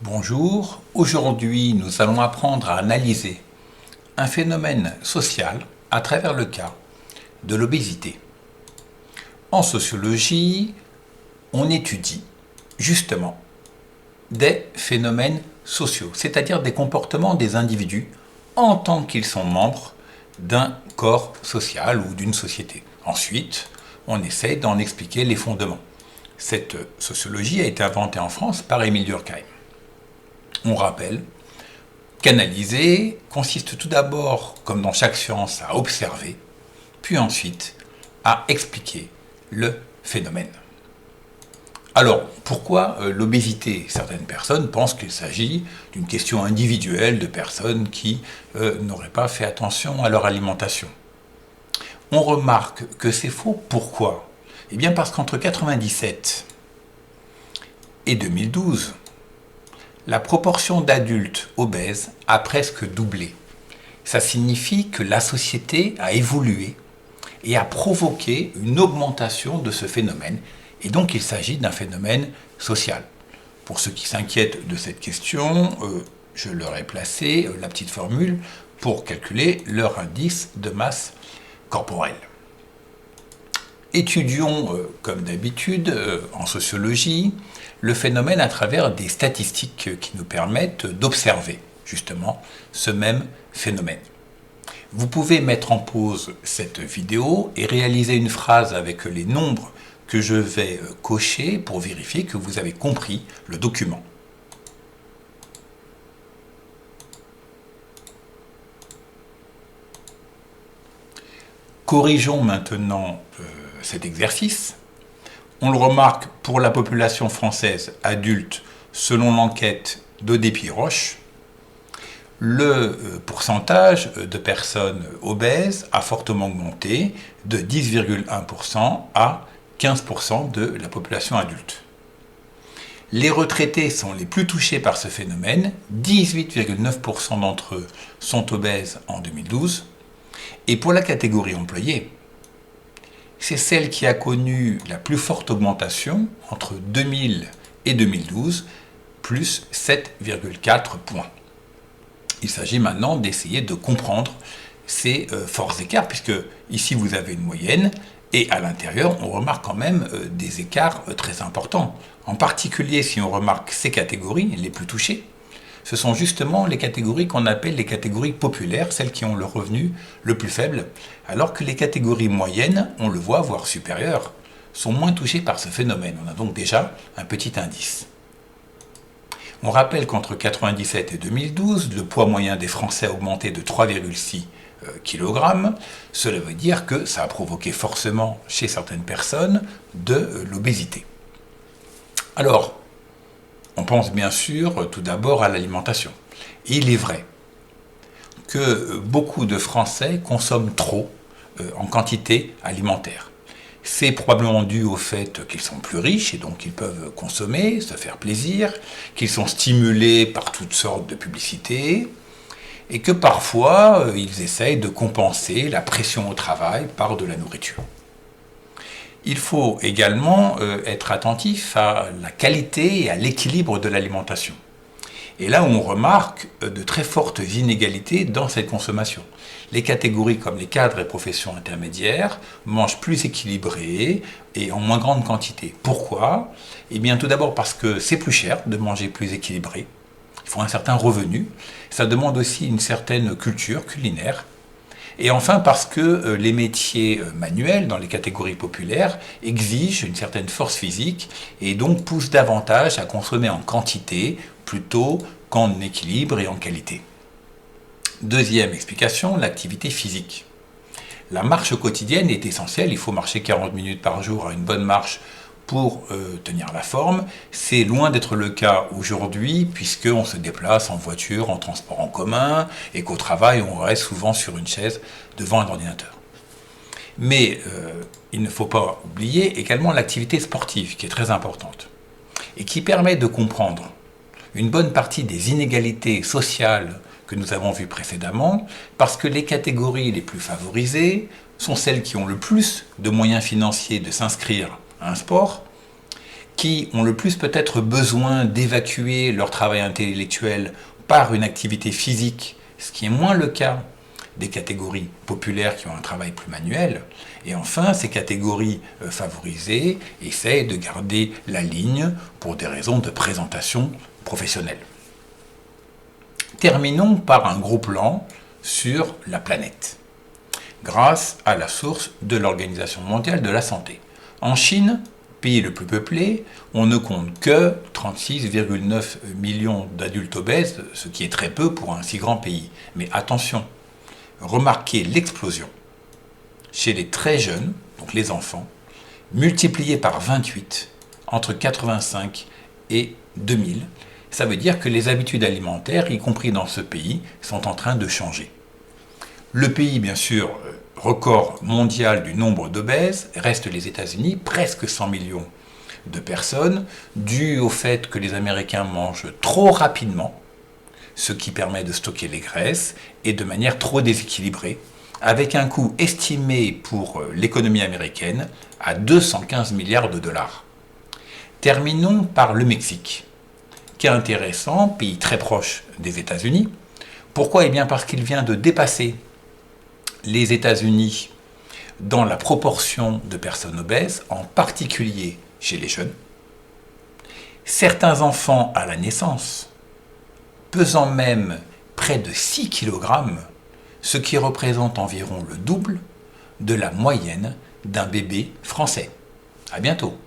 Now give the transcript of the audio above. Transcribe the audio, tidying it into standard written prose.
Bonjour, aujourd'hui nous allons apprendre à analyser un phénomène social à travers le cas de l'obésité. En sociologie, on étudie justement des phénomènes sociaux, c'est-à-dire des comportements des individus en tant qu'ils sont membres d'un corps social ou d'une société. Ensuite, on essaie d'en expliquer les fondements. Cette sociologie a été inventée en France par Émile Durkheim. On rappelle qu'analyser consiste tout d'abord, comme dans chaque science, à observer, puis ensuite à expliquer le phénomène. Alors, pourquoi l'obésité? Certaines personnes pensent qu'il s'agit d'une question individuelle de personnes qui n'auraient pas fait attention à leur alimentation. On remarque que c'est faux. Pourquoi? Eh bien parce qu'entre 1997 et 2012, la proportion d'adultes obèses a presque doublé. Ça signifie que la société a évolué et a provoqué une augmentation de ce phénomène. Et donc il s'agit d'un phénomène social. Pour ceux qui s'inquiètent de cette question, je leur ai placé la petite formule pour calculer leur indice de masse corporelle. Étudions, comme d'habitude, en sociologie, le phénomène à travers des statistiques qui nous permettent d'observer, justement, ce même phénomène. Vous pouvez mettre en pause cette vidéo et réaliser une phrase avec les nombres que je vais cocher pour vérifier que vous avez compris le document. Corrigeons maintenant cet exercice. On le remarque pour la population française adulte, selon l'enquête d'Audet-Piroche, le pourcentage de personnes obèses a fortement augmenté de 10,1% à 15% de la population adulte. Les retraités sont les plus touchés par ce phénomène, 18,9% d'entre eux sont obèses en 2012. Et pour la catégorie employée, c'est celle qui a connu la plus forte augmentation entre 2000 et 2012, plus 7,4 points. Il s'agit maintenant d'essayer de comprendre ces forts écarts, puisque ici vous avez une moyenne, et à l'intérieur on remarque quand même des écarts très importants. En particulier si on remarque ces catégories, les plus touchées, ce sont justement les catégories qu'on appelle les catégories populaires, celles qui ont le revenu le plus faible, alors que les catégories moyennes, on le voit, voire supérieures, sont moins touchées par ce phénomène. On a donc déjà un petit indice. On rappelle qu'entre 1997 et 2012, le poids moyen des Français a augmenté de 3,6 kg. Cela veut dire que ça a provoqué forcément chez certaines personnes de l'obésité. Alors, on pense bien sûr tout d'abord à l'alimentation. Et il est vrai que beaucoup de Français consomment trop en quantité alimentaire. C'est probablement dû au fait qu'ils sont plus riches et donc ils peuvent consommer, se faire plaisir, qu'ils sont stimulés par toutes sortes de publicités et que parfois ils essayent de compenser la pression au travail par de la nourriture. Il faut également être attentif à la qualité et à l'équilibre de l'alimentation. Et là, on remarque de très fortes inégalités dans cette consommation. Les catégories comme les cadres et professions intermédiaires mangent plus équilibré et en moins grande quantité. Pourquoi? Eh bien, tout d'abord parce que c'est plus cher de manger plus équilibré. Il faut un certain revenu. Ça demande aussi une certaine culture culinaire. Et enfin parce que les métiers manuels dans les catégories populaires exigent une certaine force physique et donc poussent davantage à consommer en quantité plutôt qu'en équilibre et en qualité. Deuxième explication, l'activité physique. La marche quotidienne est essentielle, il faut marcher 40 minutes par jour à une bonne marche pour tenir la forme. C'est loin d'être le cas aujourd'hui puisqu'on se déplace en voiture, en transport en commun et qu'au travail on reste souvent sur une chaise devant un ordinateur. Mais il ne faut pas oublier également l'activité sportive qui est très importante et qui permet de comprendre une bonne partie des inégalités sociales que nous avons vues précédemment parce que les catégories les plus favorisées sont celles qui ont le plus de moyens financiers de s'inscrire à un sport qui ont le plus peut-être besoin d'évacuer leur travail intellectuel par une activité physique, ce qui est moins le cas des catégories populaires qui ont un travail plus manuel. Et enfin, ces catégories favorisées essayent de garder la ligne pour des raisons de présentation professionnelle. Terminons par un gros plan sur la planète, grâce à la source de l'Organisation mondiale de la santé. En Chine, pays le plus peuplé, on ne compte que 36,9 millions d'adultes obèses, ce qui est très peu pour un si grand pays. Mais attention, remarquez l'explosion chez les très jeunes, donc les enfants, multipliée par 28 entre 85 et 2000. Ça veut dire que les habitudes alimentaires, y compris dans ce pays, sont en train de changer. Le pays, bien sûr, record mondial du nombre d'obèses, reste les États-Unis, presque 100 millions de personnes, dû au fait que les Américains mangent trop rapidement, ce qui permet de stocker les graisses, et de manière trop déséquilibrée, avec un coût estimé pour l'économie américaine à 215 milliards de dollars. Terminons par le Mexique, qui est intéressant, pays très proche des États-Unis. Pourquoi ? Eh bien parce qu'il vient de dépasser les États-Unis dans la proportion de personnes obèses, en particulier chez les jeunes. Certains enfants à la naissance, pesant même près de 6 kg, ce qui représente environ le double de la moyenne d'un bébé français. À bientôt.